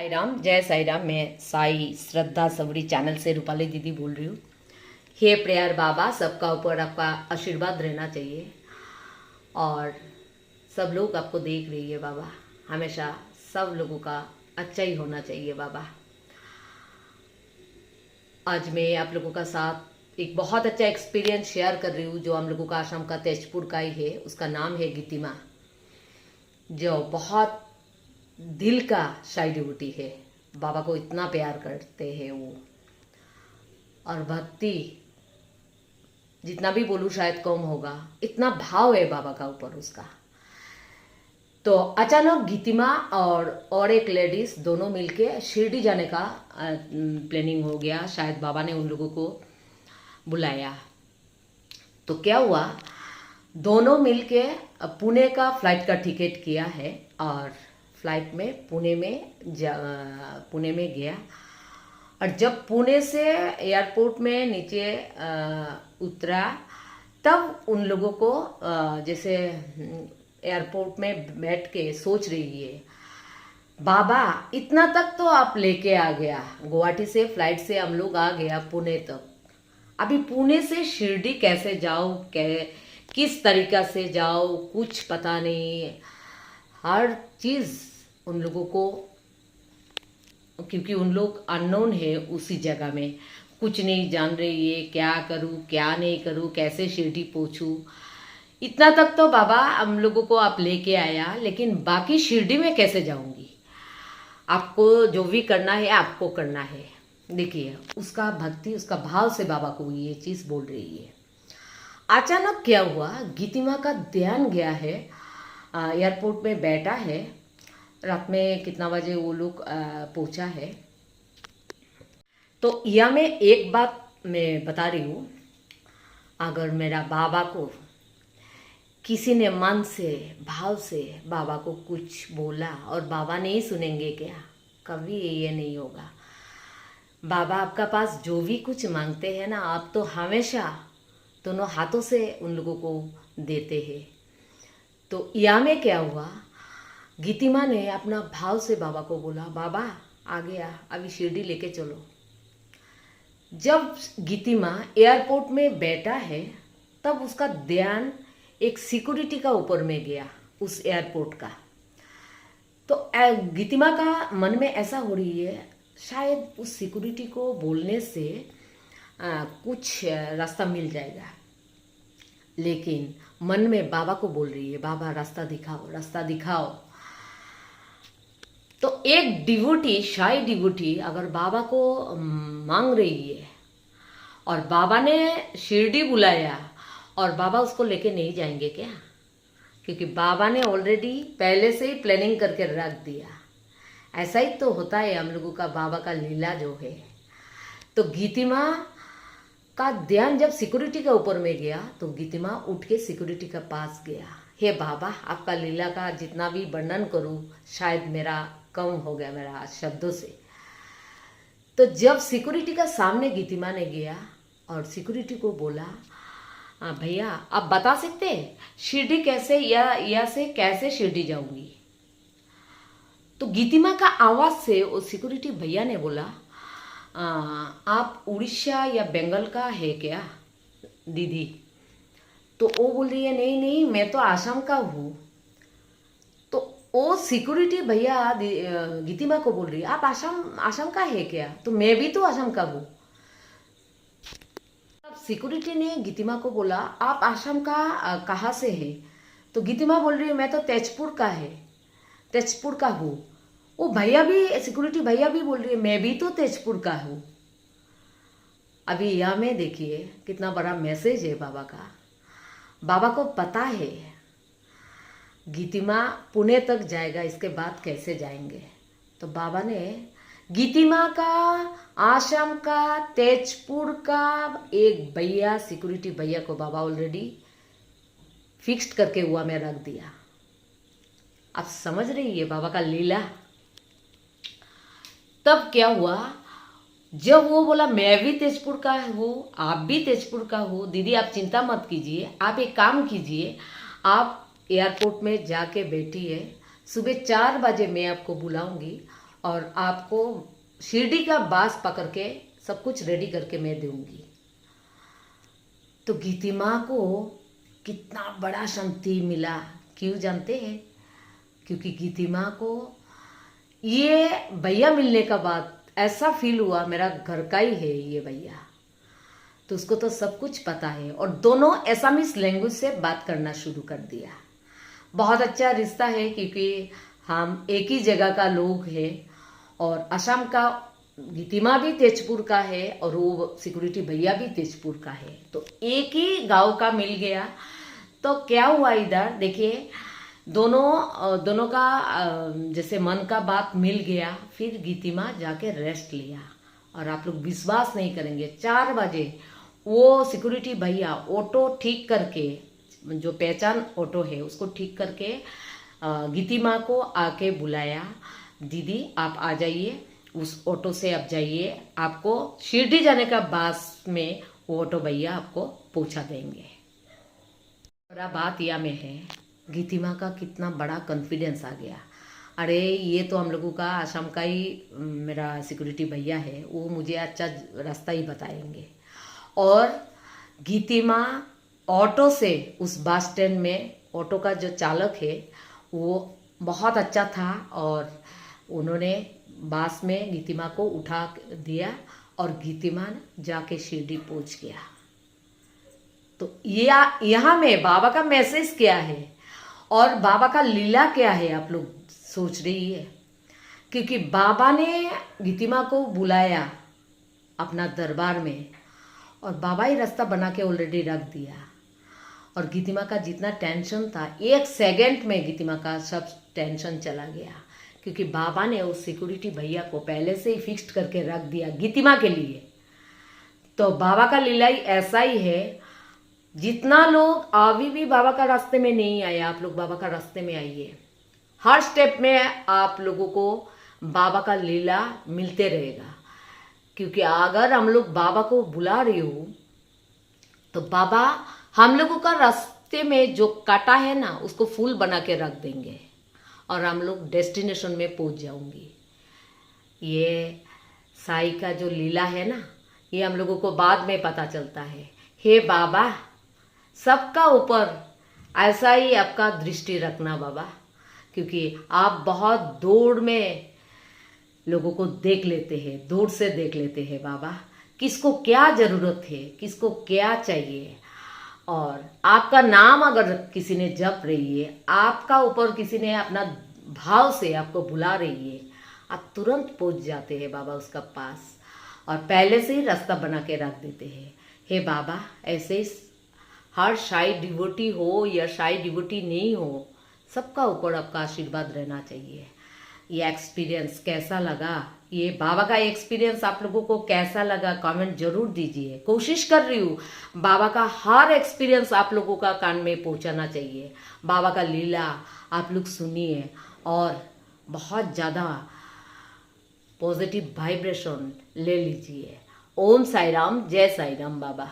साई राम, जय साई राम। मैं साई श्रद्धा सवरी चैनल से रूपाली दीदी बोल रही हूँ। हे प्रेयर बाबा, सबका ऊपर आपका आशीर्वाद रहना चाहिए और सब लोग आपको देख रही है बाबा। हमेशा सब लोगों का अच्छा ही होना चाहिए बाबा। आज मैं आप लोगों का साथ एक बहुत अच्छा एक्सपीरियंस शेयर कर रही हूँ जो हम लोगों का आश्रम का तेजपुर का ही है। उसका नाम है गीतिमा, जो बहुत दिल का शाही डिवोटी है। बाबा को इतना प्यार करते हैं वो, और भक्ति जितना भी बोलूँ शायद कम होगा, इतना भाव है बाबा का ऊपर उसका। तो अचानक गीतिमा और एक लेडीज दोनों मिलके शिरडी जाने का प्लानिंग हो गया। शायद बाबा ने उन लोगों को बुलाया। तो क्या हुआ, दोनों मिलके पुणे का फ्लाइट का टिकट किया है और फ्लाइट में पुणे में गया। और जब पुणे से एयरपोर्ट में नीचे उतरा, तब उन लोगों को जैसे एयरपोर्ट में बैठ के सोच रही है, बाबा इतना तक तो आप लेके आ गया, गुवाहाटी से फ्लाइट से हम लोग आ गया पुणे तक, अभी पुणे से शिरडी कैसे जाओ, किस तरीका से जाओ, कुछ पता नहीं। हर चीज़ उन लोगों को, क्योंकि उन लोग अननोन है उसी जगह में, कुछ नहीं जान रही है, क्या करूं क्या नहीं करूं, कैसे शिरडी पहुंचूं। इतना तक तो बाबा हम लोगों को आप लेके आया, लेकिन बाकी शिरडी में कैसे जाऊंगी। आपको जो भी करना है आपको करना है। देखिए उसका भक्ति, उसका भाव से बाबा को ये चीज़ बोल रही है। अचानक क्या हुआ, गीतिमा का ध्यान गया है, एयरपोर्ट में बैठा है। रात में कितना बजे वो लोग पहुंचा है। तो यह मैं एक बात मैं बता रही हूँ, अगर मेरा बाबा को किसी ने मन से भाव से बाबा को कुछ बोला और बाबा नहीं सुनेंगे क्या, कभी ये नहीं होगा। बाबा आपका पास जो भी कुछ मांगते हैं ना, आप तो हमेशा दोनों हाथों से उन लोगों को देते हैं। तो यह में क्या हुआ, गीतिमा ने अपना भाव से बाबा को बोला, बाबा आ गया, अभी शिरडी लेके चलो। जब गीतिमा एयरपोर्ट में बैठा है, तब उसका ध्यान एक सिक्योरिटी का ऊपर में गया, उस एयरपोर्ट का। तो गीतिमा का मन में ऐसा हो रही है, शायद उस सिक्योरिटी को बोलने से कुछ रास्ता मिल जाएगा। लेकिन मन में बाबा को बोल रही है, बाबा रास्ता दिखाओ, रास्ता दिखाओ। तो एक डिवोटी, शाही डिवोटी अगर बाबा को मांग रही है और बाबा ने शिरडी बुलाया, और बाबा उसको लेके नहीं जाएंगे क्या, क्योंकि बाबा ने ऑलरेडी पहले से ही प्लानिंग करके रख दिया। ऐसा ही तो होता है हम लोगों का, बाबा का लीला जो है। तो गीतिमा का ध्यान जब सिक्योरिटी के ऊपर में गया, तो गीतिमा उठ के सिक्योरिटी के पास गया। हे बाबा, आपका लीला का जितना भी वर्णन करूं शायद मेरा कम हो गया, मेरा शब्दों से। तो जब सिक्योरिटी का सामने गीतिमा ने गया और सिक्योरिटी को बोला, भैया आप बता सकते हैं शिरडी कैसे, या से कैसे शिरडी जाऊंगी। तो गीतिमा का आवाज से वो सिक्योरिटी भैया ने बोला, आप उड़ीसा या बंगाल का है क्या दीदी। तो वो बोल रही है, नहीं नहीं मैं तो आसाम का हूँ। तो वो सिक्योरिटी भैया गीतिमा को बोल रही है, आप आसाम का है क्या। तो मैं भी तो आसाम का हूँ। तब सिक्योरिटी ने गीतिमा को बोला, आप आसाम का कहाँ से है। तो गीतिमा बोल रही है, मैं तो तेजपुर का हूँ। वो भैया भी, सिक्योरिटी भैया भी बोल रही है, मैं भी तो तेजपुर का हूँ। अभी यह में देखिए कितना बड़ा मैसेज है बाबा का। बाबा को पता है गीतिमा पुणे तक जाएगा, इसके बाद कैसे जाएंगे। तो बाबा ने गीतिमा का, आसाम का, तेजपुर का एक भैया, सिक्योरिटी भैया को बाबा ऑलरेडी फिक्स्ड करके हुआ में रख दिया। आप समझ रही है बाबा का लीला। तब क्या हुआ, जब वो बोला मैं भी तेजपुर का हूँ, आप भी तेजपुर का हो, दीदी आप चिंता मत कीजिए, आप एक काम कीजिए, आप एयरपोर्ट में जाके बैठिए, सुबह 4 बजे मैं आपको बुलाऊंगी और आपको शिरडी का बास पकड़ के सब कुछ रेडी करके मैं दूंगी। तो गीती माँ को कितना बड़ा शांति मिला, क्यों जानते हैं? क्योंकि गीती माँ को ये भैया मिलने का बाद ऐसा फील हुआ मेरा घर का ही है ये भैया। तो उसको तो सब कुछ पता है और दोनों एसामीज लैंग्वेज से बात करना शुरू कर दिया। बहुत अच्छा रिश्ता है क्योंकि हम एक ही जगह का लोग हैं और असम का गीतिमा भी तेजपुर का है और वो सिक्योरिटी भैया भी तेजपुर का है, तो एक ही गांव का मिल गया। तो क्या हुआ इधर देखिए, दोनों का जैसे मन का बात मिल गया। फिर गीतिमा जाके रेस्ट लिया और आप लोग विश्वास नहीं करेंगे, 4 बजे वो सिक्योरिटी भैया ऑटो ठीक करके, जो पहचान ऑटो है उसको ठीक करके गीतिमा को आके बुलाया, दीदी आप आ जाइए, उस ऑटो से आप जाइए, आपको शिरडी जाने का बस में वो ऑटो भैया आपको पहुंचा देंगे। बड़ा बात यह में है गीतिमा का कितना बड़ा कॉन्फिडेंस आ गया। अरे ये तो हम लोगों का आसाम का ही मेरा सिक्योरिटी भैया है, वो मुझे अच्छा रास्ता ही बताएंगे। और गीतिमा ऑटो से उस बस स्टैंड में, ऑटो का जो चालक है वो बहुत अच्छा था और उन्होंने बस में गीतिमा को उठा दिया और गीतिमा जाके शिरडी पहुंच गया। तो यहाँ में बाबा का मैसेज क्या है और बाबा का लीला क्या है आप लोग सोच रही है। क्योंकि बाबा ने गीतिमा को बुलाया अपना दरबार में और बाबा ही रास्ता बना के ऑलरेडी रख दिया और गीतिमा का जितना टेंशन था 1 सेकंड में गीतिमा का सब टेंशन चला गया। क्योंकि बाबा ने उस सिक्योरिटी भैया को पहले से ही फिक्स्ड करके रख दिया गीतिमा के लिए। तो बाबा का लीला ही ऐसा ही है, जितना लोग अभी भी बाबा का रास्ते में नहीं आए, आप लोग बाबा का रास्ते में आइए। हर स्टेप में आप लोगों को बाबा का लीला मिलते रहेगा। क्योंकि अगर हम लोग बाबा को बुला रहे हो तो बाबा हम लोगों का रास्ते में जो काटा है ना उसको फूल बना के रख देंगे और हम लोग डेस्टिनेशन में पहुंच जाऊंगी। ये साईं का जो लीला है ना, ये हम लोगों को बाद में पता चलता है। हे बाबा, सबका ऊपर ऐसा ही आपका दृष्टि रखना बाबा, क्योंकि आप बहुत दूर में लोगों को देख लेते हैं, दूर से देख लेते हैं बाबा, किसको क्या ज़रूरत है, किसको क्या चाहिए। और आपका नाम अगर किसी ने जप रही है, आपका ऊपर किसी ने अपना भाव से आपको बुला रही है, आप तुरंत पहुंच जाते हैं बाबा उसका पास और पहले से ही रास्ता बना के रख देते हैं। हे बाबा, ऐसे ही हर साई डिवोटी हो या साई डिवोटी नहीं हो, सबका ऊपर आपका आशीर्वाद रहना चाहिए। ये एक्सपीरियंस कैसा लगा, ये बाबा का एक्सपीरियंस आप लोगों को कैसा लगा, कमेंट जरूर दीजिए। कोशिश कर रही हूँ बाबा का हर एक्सपीरियंस आप लोगों का कान में पहुँचाना चाहिए। बाबा का लीला आप लोग सुनिए और बहुत ज़्यादा पॉजिटिव वाइब्रेशन ले लीजिए। ओम साई राम, जय साई राम बाबा।